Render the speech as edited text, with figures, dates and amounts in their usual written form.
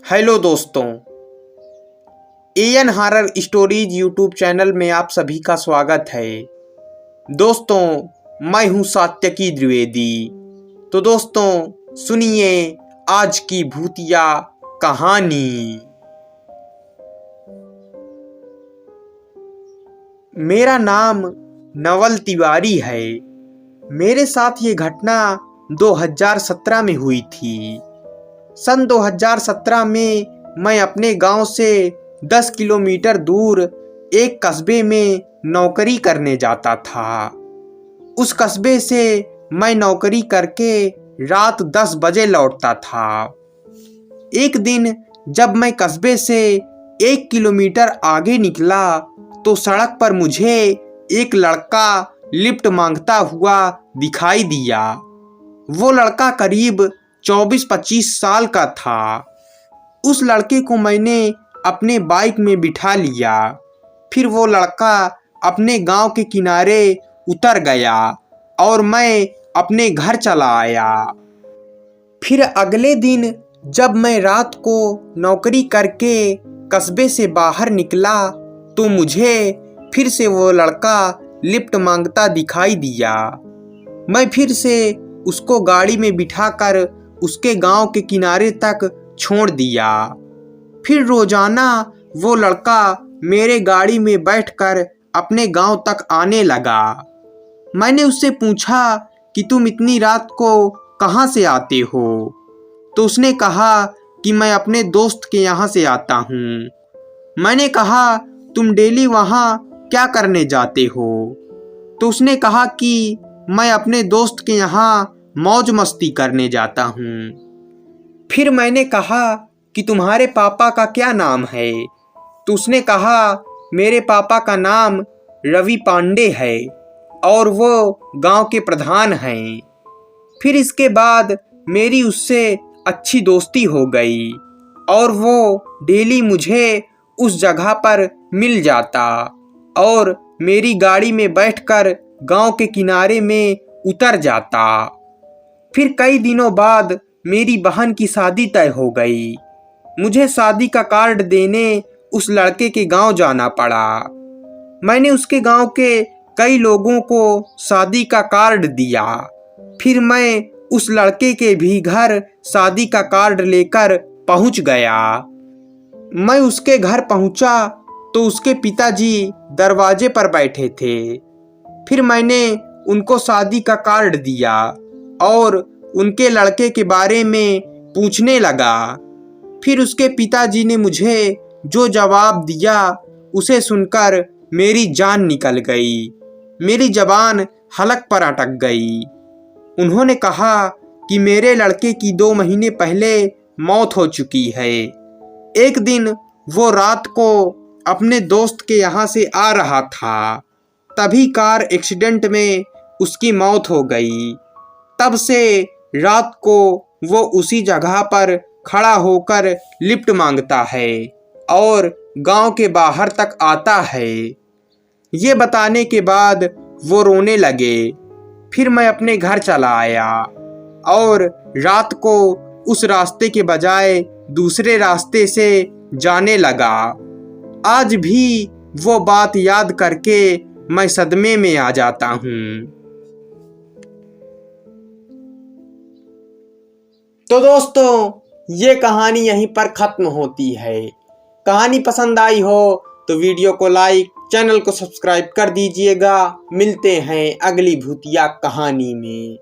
Hello दोस्तों, AN horror stories YouTube channel में आप सभी का स्वागत है। दोस्तों, मैं हूं सात्यकी द्विवेदी। तो दोस्तों सुनिए आज की भूतिया कहानी। मेरा नाम नवल तिवारी है। मेरे साथ ये घटना 2017 में हुई थी। सन 2017 में मैं अपने गांव से 10 किलोमीटर दूर एक कस्बे में नौकरी करने जाता था। उस कस्बे से मैं नौकरी करके रात 10 बजे लौटता था। एक दिन जब मैं कस्बे से 1 किलोमीटर आगे निकला तो सड़क पर मुझे एक लड़का लिफ्ट मांगता हुआ दिखाई दिया। वो लड़का करीब 24-25 साल का था। उस लड़के को मैंने अपने बाइक में बिठा लिया। फिर वो लड़का अपने गांव के किनारे उतर गया और मैं अपने घर चला आया। फिर अगले दिन जब मैं रात को नौकरी करके कस्बे से बाहर निकला तो मुझे फिर से वो लड़का लिफ्ट मांगता दिखाई दिया। मैं फिर से उसको गाड़ी में बिठाकर उसके गांव के किनारे तक छोड़ दिया। फिर रोजाना वो लड़का मेरे गाड़ी में बैठकर अपने गांव तक आने लगा। मैंने उससे पूछा कि तुम इतनी रात को कहाँ से आते हो? तो उसने कहा कि मैं अपने दोस्त के यहाँ से आता हूँ। मैंने कहा तुम डेली वहाँ क्या करने जाते हो? तो उसने कहा कि मैं अपने दोस्त के यहाँ मौज मस्ती करने जाता हूँ। फिर मैंने कहा कि तुम्हारे पापा का क्या नाम है? तो उसने कहा मेरे पापा का नाम रवि पांडे है और वो गांव के प्रधान हैं। फिर इसके बाद मेरी उससे अच्छी दोस्ती हो गई और वो डेली मुझे उस जगह पर मिल जाता और मेरी गाड़ी में बैठकर गांव के किनारे में उतर जाता। फिर कई दिनों बाद मेरी बहन की शादी तय हो गई। मुझे शादी का कार्ड देने उस लड़के के गांव जाना पड़ा। मैंने उसके गांव के कई लोगों को शादी का कार्ड दिया। फिर मैं उस लड़के के भी घर शादी का कार्ड लेकर पहुंच गया। मैं उसके घर पहुंचा तो उसके पिताजी दरवाजे पर बैठे थे। फिर मैंने उनको शादी का कार्ड दिया और उनके लड़के के बारे में पूछने लगा। फिर उसके पिताजी ने मुझे जो जवाब दिया उसे सुनकर मेरी जान निकल गई। मेरी जबान हलक पर अटक गई। उन्होंने कहा कि मेरे लड़के की 2 महीने पहले मौत हो चुकी है। एक दिन वो रात को अपने दोस्त के यहाँ से आ रहा था, तभी कार एक्सीडेंट में उसकी मौत हो गई। तब से रात को वो उसी जगह पर खड़ा होकर लिफ्ट मांगता है और गांव के बाहर तक आता है। ये बताने के बाद वो रोने लगे। फिर मैं अपने घर चला आया और रात को उस रास्ते के बजाय दूसरे रास्ते से जाने लगा। आज भी वो बात याद करके मैं सदमे में आ जाता हूँ। तो दोस्तों ये कहानी यहीं पर ख़त्म होती है। कहानी पसंद आई हो तो वीडियो को लाइक, चैनल को सब्सक्राइब कर दीजिएगा। मिलते हैं अगली भूतिया कहानी में।